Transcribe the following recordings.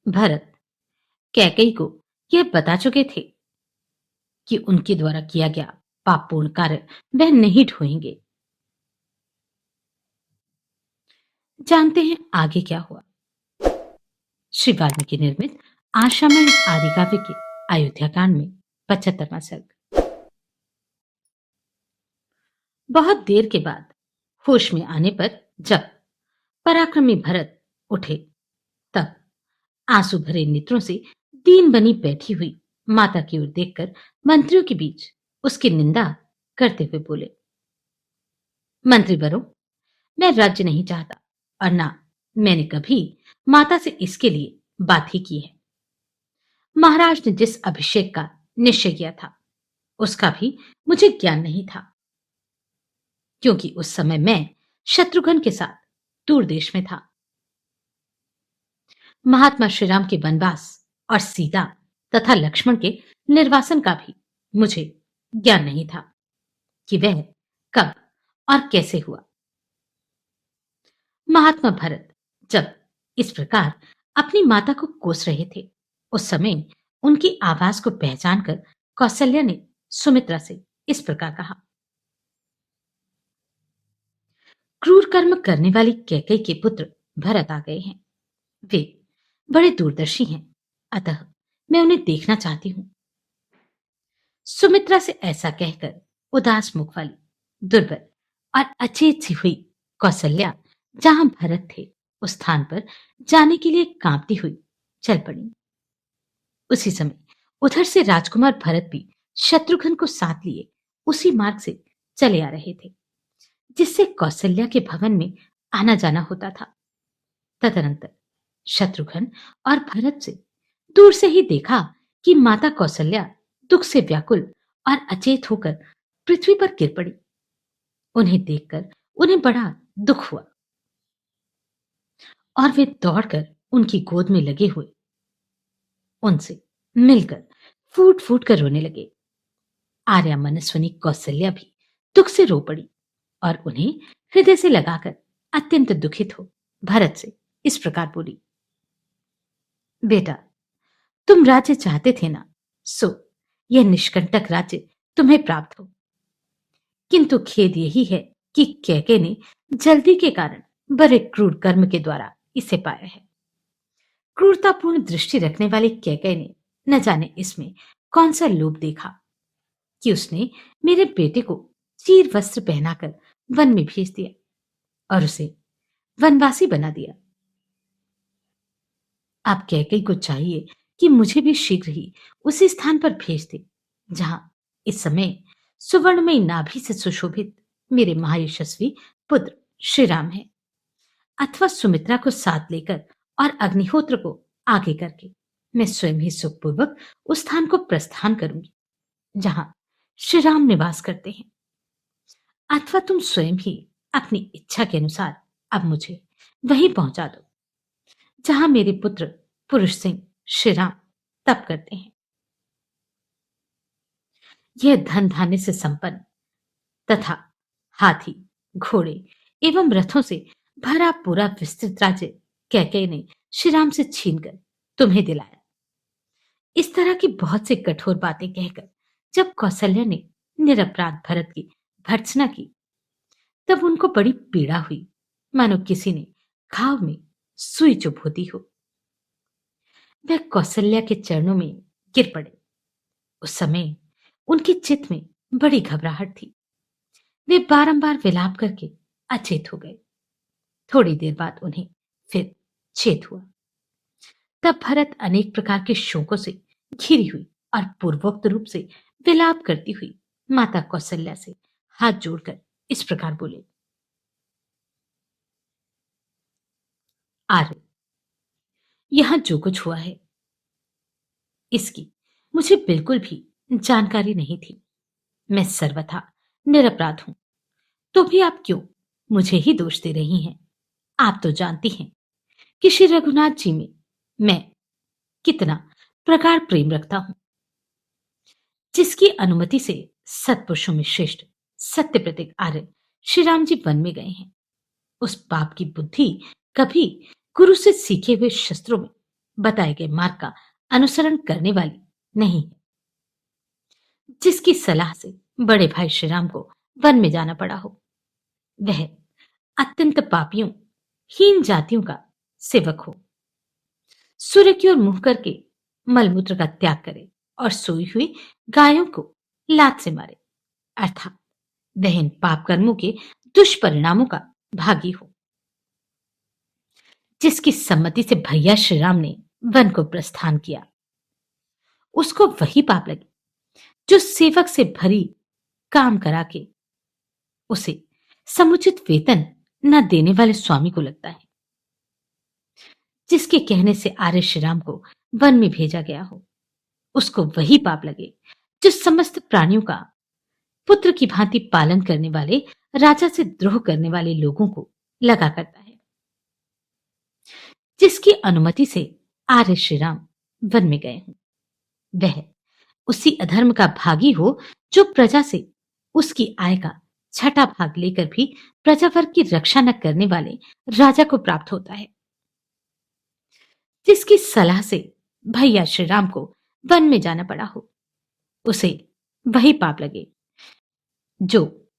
भरत कैकेयी को यह बता चुके थे कि उनके द्वारा किया गया पापपूर्ण कार्य वह नहीं ढोएंगे। जानते हैं आगे क्या हुआ। श्री वाल्मीकि निर्मित आशामय आदि काव्य के अयोध्या कांड में 75वां सर्ग। बहुत देर के बाद होश में आने पर जब पराक्रमी भरत उठे, तब आंसू भरे नेत्रों से दीन बनी बैठी हुई माता की ओर देखकर मंत्रियों के बीच उसकी निंदा करते हुए बोले, मंत्री बरो, मैं राज्य नहीं चाहता और ना मैंने कभी माता से इसके लिए बात ही की है। महाराज ने जिस अभिषेक का निश्चय किया था उसका भी मुझे ज्ञान नहीं था, क्योंकि उस समय मैं शत्रुघ्न के साथ दूर देश में था। महात्मा श्री राम के वनवास और सीता तथा लक्ष्मण के निर्वासन का भी मुझे ज्ञान नहीं था कि वह कब और कैसे हुआ। महात्मा भरत जब इस प्रकार अपनी माता को कोस रहे थे, उस समय उनकी आवाज को पहचान कर कौशल्या ने सुमित्रा से इस प्रकार कहा, क्रूर कर्म करने वाली कैकेयी के पुत्र भरत आ गए हैं। वे बड़े दूरदर्शी हैं, अतः मैं उन्हें देखना चाहती हूं। सुमित्रा से ऐसा कहकर उदास मुख वाली, दुर्बल और अचेत सी हुई कौशल्या जहां भरत थे उस स्थान पर जाने के लिए कांपती हुई चल पड़ी। उसी समय उधर से राजकुमार भरत भी शत्रुघ्न को साथ लिए उसी मार्ग से चले आ रहे थे जिससे कौशल्या के भवन में आना जाना होता था। तदनंतर शत्रुघ्न और भरत से दूर से ही देखा कि माता कौशल्या दुख से व्याकुल और अचेत होकर पृथ्वी पर गिर पड़ी। उन्हें देखकर उन्हें बड़ा दुख हुआ और वे दौड़कर उनकी गोद में लगे हुए उनसे मिलकर फूट फूट कर रोने लगे। आर्या मनस्विनी कौशल्या भी दुख से रो पड़ी और उन्हें हृदय से लगाकर अत्यंत दुखित हो भरत से इस प्रकार बोली, बेटा, तुम राज्य चाहते थे ना, सो यह निष्कंटक राज्य तुम्हें प्राप्त हो। किंतु खेद यही है कि कैकेयी ने जल्दी के कारण बड़े क्रूर कर्म के द्वारा इसे पाया है। क्रूरतापूर्ण दृष्टि रखने वाली कैकेयी ने न जाने इसमें कौन सा लोभ देखा कि उसने मेरे बेटे को चीर वस्त्र पहनाकर वन में भेज दिया और उसे वनवासी बना दिया। अब कैकेयी को चाहिए कि मुझे भी शीघ्र ही उसी स्थान पर भेज दे जहां इस समय सुवर्णमयी नाभि से सुशोभित मेरे महायशस्वी पुत्र श्री राम है, अथवा सुमित्रा को साथ लेकर और अग्निहोत्र को आगे करके मैं स्वयं ही सुखपूर्वक उस स्थान को प्रस्थान करूंगी जहां श्री राम निवास करते हैं। अथवा तुम स्वयं ही अपनी इच्छा के अनुसार अब मुझे वहीं पहुंचा दो जहां मेरे पुत्र पुरुष सिंह श्री राम तप करते हैं। यह धन धान्य से संपन्न तथा हाथी, घोड़े एवं रथों से भरा पूरा विस्तृत राज्य कैकेयी ने श्री राम से छीनकर तुम्हें दिलाया। इस तरह की बहुत सी कठोर बातें कहकर जब कौशल्या ने निरपराध भरत की भर्त्सना की, तब उनको बड़ी पीड़ा हुई, मानो किसी ने घाव में सुई चुभ होती हो। वह कौशल्या के चरणों में गिर पड़े। उस समय उनके चित्त में बड़ी घबराहट थी। वे बारंबार विलाप करके अचेत हो गए। थोड़ी देर बाद उन्हें फिर चेत हुआ। तब भरत अनेक प्रकार के शोकों से घिरी हुई और पूर्वोक्त रूप से विलाप करती हुई माता कौशल्या से हाथ जोड़कर इस प्रकार बोले, आर्य, यहां जो कुछ हुआ है इसकी मुझे बिल्कुल भी जानकारी नहीं थी। मैं सर्वथा निरपराध हूं, तो भी आप क्यों मुझे ही दोष दे रही हैं? आप तो जानती हैं कि श्री रघुनाथ जी में मैं कितना प्रगाढ़ प्रेम रखता हूं, जिसकी अनुमति से सत्पुरुषों में श्रेष्ठ सत्य प्रतीक आर्य श्री राम जी वन में गए हैं। उस पाप की बुद्धि कभी गुरु से सीखे हुए शस्त्रों में बताए गए मार्ग का अनुसरण करने वाली नहीं है। जिसकी सलाह से बड़े भाई श्री राम को वन में जाना पड़ा हो, वह अत्यंत पापियों, हीन जातियों का सेवक हो, सूर्य की ओर मुंह करके मलमूत्र का त्याग करे और सोई हुई गायों को लात से मारे, अर्थात वह इन पाप कर्मों के दुष्परिणामों का भागी हो। जिसकी सम्मति से भैया श्री राम ने वन को प्रस्थान किया, उसको वही पाप लगे जो सेवक से भरी काम करा के उसे समुचित वेतन न देने वाले स्वामी को लगता है। जिसके कहने से आर्य श्री राम को वन में भेजा गया हो, उसको वही पाप लगे जो समस्त प्राणियों का पुत्र की भांति पालन करने वाले राजा से द्रोह करने वाले लोगों को लगा करता है। जिसकी अनुमति से आर्य श्री राम वन में गए हों, वह उसी अधर्म का भागी हो जो प्रजा से उसकी आय का छठा भाग लेकर भी प्रजावर्ग की रक्षा न करने वाले राजा को प्राप्त होता है। जिसकी सलाह से भैया श्री राम को वन में जाना पड़ा हो, उसे वही पाप लगे जो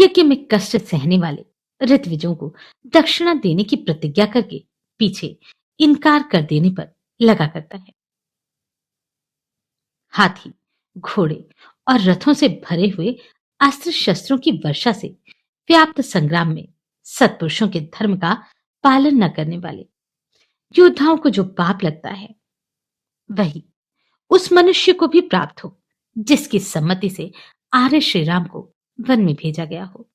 यज्ञ में कष्ट सहने वाले ऋत्विजों को दक्षिणा देने की प्रतिज्ञा करके पीछे इनकार कर देने पर लगा करता है। हाथी, घोड़े और रथों से भरे हुए अस्त्र शस्त्रों की वर्षा से व्याप्त संग्राम में सत्पुरुषों के धर्म का पालन न करने वाले योद्धाओं को जो पाप लगता है, वही उस मनुष्य को भी प्राप्त हो जिसकी सम्मति से आर्य श्री राम को वन में भेजा गया हो।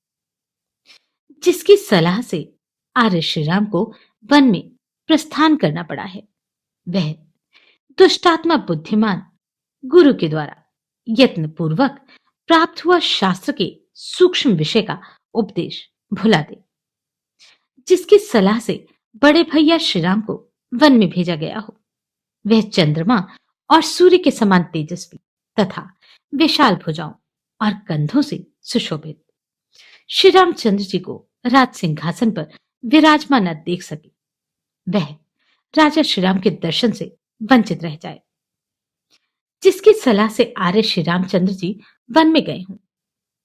जिसकी सलाह से आर्य श्री राम को वन में प्रस्थान करना पड़ा है, वह दुष्टात्मा बुद्धिमान गुरु के द्वारा यत्न पूर्वक प्राप्त हुआ शास्त्र के सूक्ष्म विषय का उपदेश भुला दे। जिसकी सलाह से बड़े भैया श्री राम को वन में भेजा गया हो, वह चंद्रमा और सूर्य के समान तेजस्वी तथा विशाल भुजाओं और कंधों से सुशोभित श्री रामचंद्र जी को राज सिंहासन पर विराजमान न देख सके, वह राजा श्री राम के दर्शन से वंचित रह जाए। जिसकी सलाह से आर्य श्री रामचंद्र जी वन में गए हों,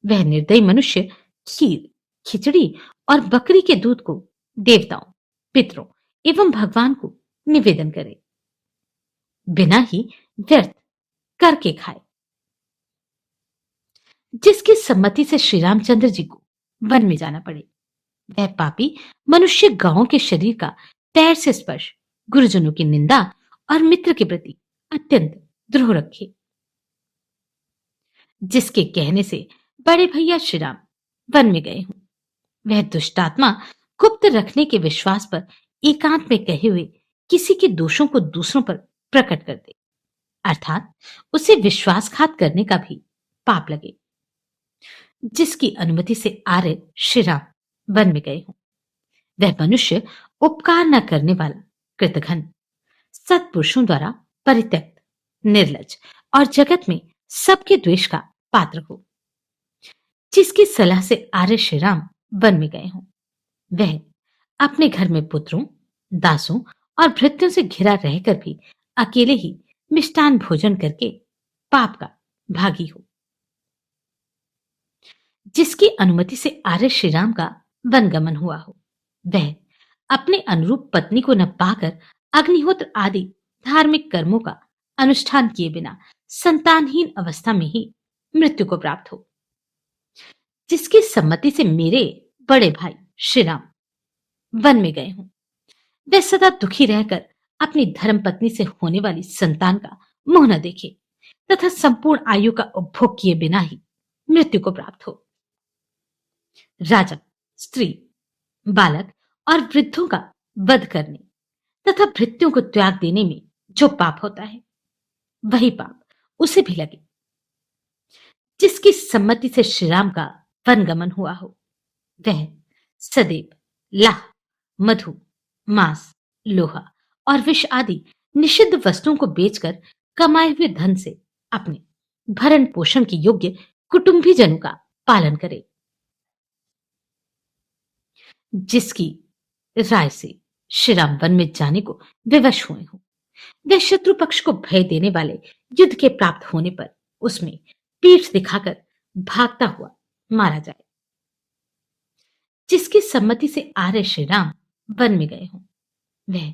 वह निर्दयी मनुष्य खीर, खिचड़ी और बकरी के दूध को देवताओं, पितरों एवं भगवान को निवेदन करे, बिना ही व्यर्थ करके खाए। जिसकी सम्मति से श्री रामचंद्र जी को वन में जाना पड़े, वह पापी मनुष्य गांवों के शरीर का पैर से स्पर्श, गुरुजनों की निंदा और मित्र के प्रति अत्यंत द्रोह रखे। जिसके कहने से बड़े भैया श्री राम वन में गए हों, वह दुष्टात्मा गुप्त रखने के विश्वास पर एकांत में कहे हुए किसी के दोषों को दूसरों पर प्रकट कर दे, अर्थात उसे विश्वासघात करने का भी पाप लगे। जिसकी अनुमति से आर्य श्री राम वन में गए हों, वह मनुष्य उपकार न करने वाला, कृतघ्न, सत्पुरुषों द्वारा परित्यक्त, निर्लज और जगत में सबके द्वेष का पात्र हो। जिसकी सलाह से आर्य श्री राम वन में गए हों, वह अपने घर में पुत्रों, दासों और भृत्यों से घिरा रहकर भी अकेले ही मिष्टान भोजन करके पाप का भागी हो। जिसकी अनुमति से आर्य श्री राम का वनगमन हुआ हो, वह अपने अनुरूप पत्नी को न पाकर अग्निहोत्र आदि धार्मिक कर्मों का अनुष्ठान किए बिना संतानहीन अवस्था में ही मृत्यु को प्राप्त हो। जिसकी सम्मति से मेरे बड़े भाई श्री राम वन में गए हों, वह सदा दुखी रहकर अपनी धर्म पत्नी से होने वाली संतान का मुंह न देखे तथा संपूर्ण आयु का उपभोग किए बिना ही मृत्यु को प्राप्त हो। राजा, स्त्री, बालक और वृद्धों का वध करने तथा भृत्यों को त्याग देने में जो पाप होता है, वही पाप उसे भी लगे। जिसकी सम्मति से श्री राम का वनगमन हुआ हो, वह सदैव लाह, मधु, मांस, लोहा और विष आदि निषिद्ध वस्तुओं को बेचकर कमाए हुए धन से अपने भरण पोषण के योग्य कुटुंबीजनों का पालन करे। जिसकी राय से श्री राम वन में जाने को विवश हुए हो, वह शत्रु पक्ष को भय देने वाले युद्ध के प्राप्त होने पर उसमें पीठ दिखाकर भागता हुआ मारा जाए। जिसकी सम्मति से आर्य श्री राम वन में गए हों, वह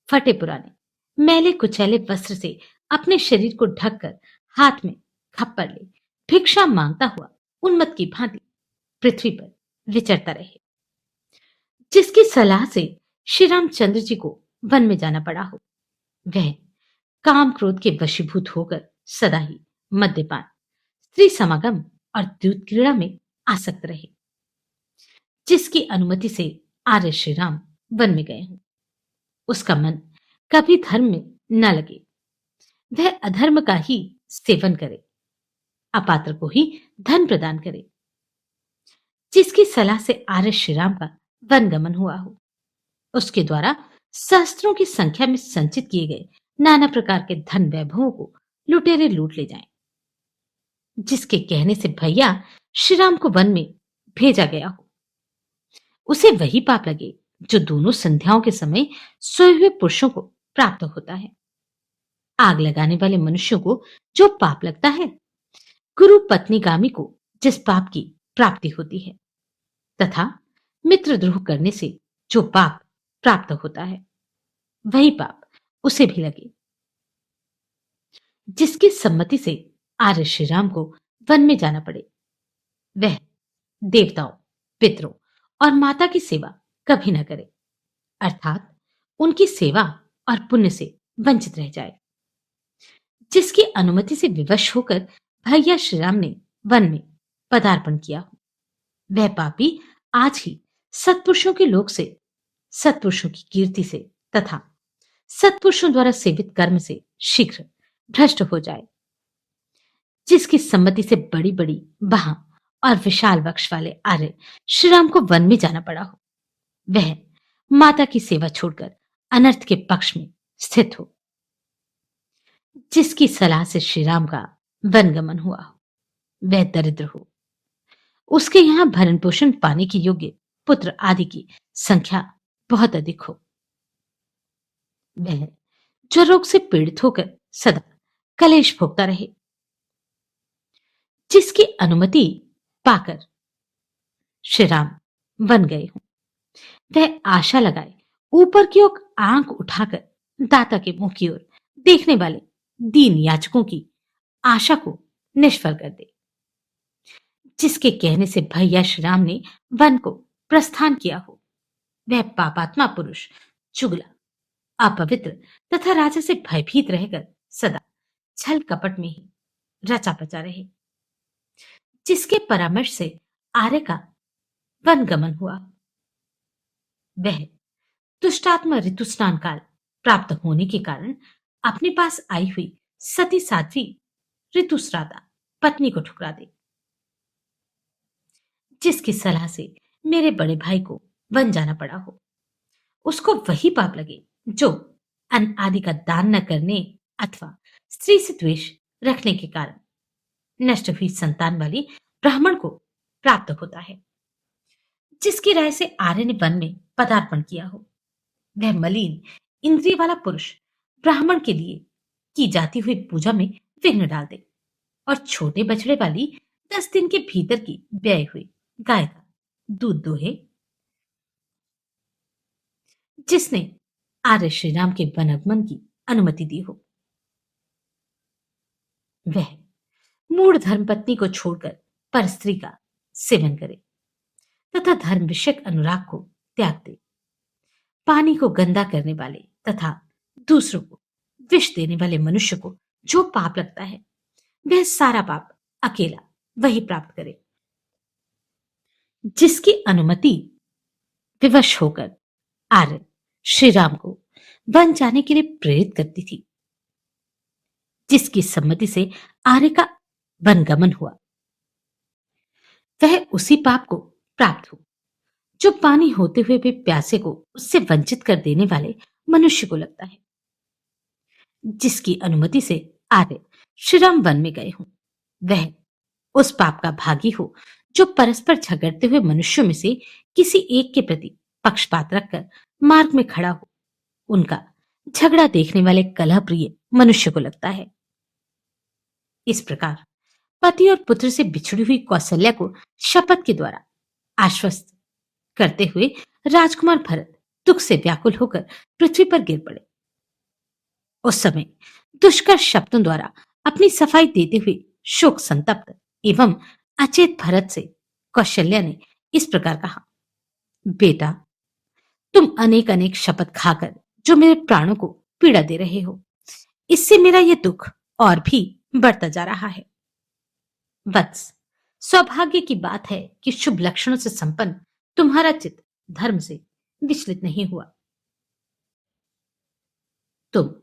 फटे पुराने मैले कुचैले वस्त्र से अपने शरीर को ढककर हाथ में खप्पर ले भिक्षा मांगता हुआ उन्मत्त की भांति पृथ्वी पर विचरता रहे। जिसकी सलाह से श्री रामचंद्र जी को वन में जाना पड़ा हो, वह काम क्रोध के वशीभूत होकर सदा ही मद्यपान, स्त्री समागम और द्यूत क्रीड़ा में आसक्त रहे। जिसकी अनुमति से आर्य श्री राम वन में गए हों, उसका मन कभी धर्म में न लगे, वह अधर्म का ही सेवन करे, अपात्र को ही धन प्रदान करे। जिसकी सलाह से आर्य श्री राम का वन गमन हुआ हो, उसके द्वारा सहस्त्रों की संख्या में संचित किए गए नाना प्रकार के धन वैभवों को लुटेरे लूट ले जाएं। जिसके कहने से भैया श्री राम को वन में भेजा गया हो, उसे वही पाप लगे जो दोनों संध्याओं के समय सोए हुए पुरुषों को प्राप्त होता है। आग लगाने वाले मनुष्यों को जो पाप लगता है, गुरु पत्नीगामी को जिस पाप की प्राप्ति होती है, तथा मित्रद्रोह करने से जो पाप प्राप्त होता है, वही पाप उसे भी लगे। जिसकी सम्मति से आर्य श्री राम को वन में जाना पड़े, वह देवताओं, पितरों और माता की सेवा कभी न करे, अर्थात उनकी सेवा और पुण्य से वंचित रह जाए। जिसकी अनुमति से विवश होकर भैया श्री राम ने वन में पदार्पण किया हो, वह पापी आज ही सत्पुरुषों के लोक से, सत्पुरुषों की कीर्ति से तथा सत्पुरुषों द्वारा सेवित कर्म से शीघ्र भ्रष्ट हो जाए। जिसकी सम्मति से बड़ी बड़ी बाह और विशाल वक्ष वाले आर्य श्री राम को वन में जाना पड़ा हो, वह माता की सेवा छोड़कर अनर्थ के पक्ष में स्थित हो। जिसकी सलाह से श्री राम का वन गमन हुआ हो, वह दरिद्र हो, उसके यहां भरण पोषण पाने के योग्य पुत्र आदि की संख्या बहुत अधिक हो, वह जो रोग से पीड़ित होकर सदा कलेश भोगता रहे। जिसकी अनुमति पाकर श्री राम वन गए हों, वह आशा लगाए ऊपर की ओर आंख उठाकर दाता के मुंह की ओर देखने वाले दीन याचकों की आशा को निष्फल कर दे। जिसके कहने से भैया श्री राम ने वन को प्रस्थान किया हो, वह पापात्मा पुरुष चुगला, अपवित्र तथा राजा से भयभीत रहकर सदा छल कपट में ही रचा पचा रहे। जिसके परामर्श से आर्य का वन गमन हुआ, वह दुष्टात्मा ऋतु स्नान काल प्राप्त होने के कारण अपने पास आई हुई सती साध्वी ऋतुस्राता पत्नी को ठुकरा दे। जिसकी सलाह से मेरे बड़े भाई को वन जाना पड़ा हो, उसको वही पाप लगे जो अन्न आदि का दान न करने अथवा स्त्री से द्वेष रखने के कारण नष्ट हुई संतान वाली ब्राह्मण को प्राप्त होता है। जिसकी राय से आर्य ने वन में पदार्पण किया हो, वह मलिन इंद्रिय वाला पुरुष ब्राह्मण के लिए की जाती हुई पूजा में विघ्न डाल दे और छोटे बछड़े वाली 10 दिन के भीतर की ब्याई हुई गाय का दूध दोहे। जिसने आर्य श्री राम के वनागमन की अनुमति दी हो, वह मूढ़ धर्मपत्नी को छोड़कर पर स्त्री का सेवन करे तथा धर्म विषयक अनुराग को त्याग दे। पानी को गंदा करने वाले तथा दूसरों को विष देने वाले मनुष्य को जो पाप लगता है, वह सारा पाप अकेला वही प्राप्त करे। जिसकी अनुमति विवश होकर आर्य श्री राम को वन जाने के लिए प्रेरित करती थी, जिसकी सम्मति से आर्य का वन गमन हुआ, वह उसी पाप को प्राप्त हो जो पानी होते हुए भी प्यासे को उससे वंचित कर देने वाले मनुष्य को लगता है। जिसकी अनुमति से आर्य श्री राम वन में गए हों, वह उस पाप का भागी हो जो परस्पर झगड़ते हुए मनुष्यों में से किसी एक के प्रति पक्षपात रखकर मार्ग में खड़ा हो, उनका झगड़ा देखने वाले कलह प्रिय मनुष्य को लगता है। इस प्रकार पति और पुत्र से बिछड़ी हुई कौशल्या को शपथ के द्वारा आश्वस्त करते हुए राजकुमार भरत दुख से व्याकुल होकर पृथ्वी पर गिर पड़े। उस समय दुष्कर शब्दों द्वारा अपनी सफाई देते हुए शोक संतप्त एवं अचेत भरत से कौशल्या ने इस प्रकार कहा, बेटा, तुम अनेक अनेक शपथ खाकर जो मेरे प्राणों को पीड़ा दे रहे हो, इससे मेरा यह दुख और भी बढ़ता जा रहा है। वत्स, सौभाग्य की बात है कि शुभ लक्षणों से संपन्न तुम्हारा चित्त धर्म से विचलित नहीं हुआ। तुम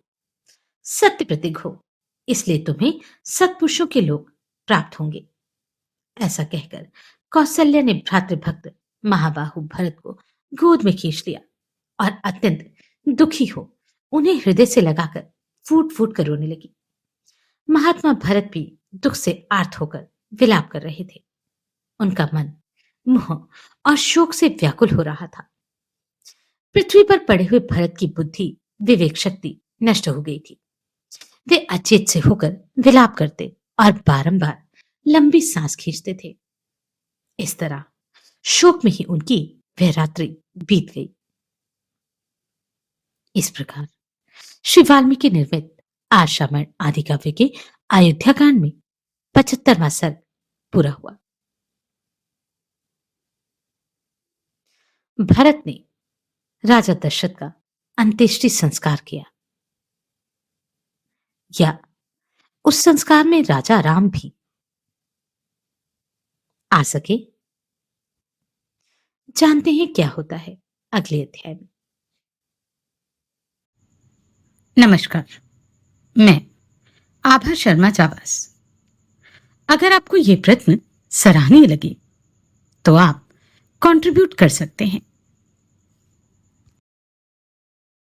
सत्य प्रतीक हो, इसलिए तुम्हें सत्पुरुषों के लोग प्राप्त होंगे। ऐसा कहकर कौशल्या ने भ्रातृभक्त महाबाहु भरत को गोद में खींच लिया और अत्यंत दुखी हो उन्हें हृदय से लगाकर फूट फूट कर रोने लगी। महात्मा भरत भी दुख से आर्त होकर विलाप कर रहे थे। उनका मन मोह और शोक से व्याकुल हो रहा था। पृथ्वी पर पड़े हुए भरत की बुद्धि विवेक शक्ति नष्ट हो गई थी। वे अचेत से होकर विलाप करते और बारंबार लंबी सांस खींचते थे। इस तरह शोक में ही उनकी वह रात्रि बीत गई। इस प्रकार श्री वाल्मीकि निर्मित आशामण आदि काव्य के अयोध्या कांड में 75वां सर्ग पूरा हुआ। भरत ने राजा दशरथ का अंत्येष्टि संस्कार किया, या उस संस्कार में राजा राम भी आ सके, जानते हैं क्या होता है अगले अध्याय में। नमस्कार, मैं आभा शर्मा जावास। अगर आपको ये प्रश्न सराहनीय लगे तो आप कंट्रीब्यूट कर सकते हैं।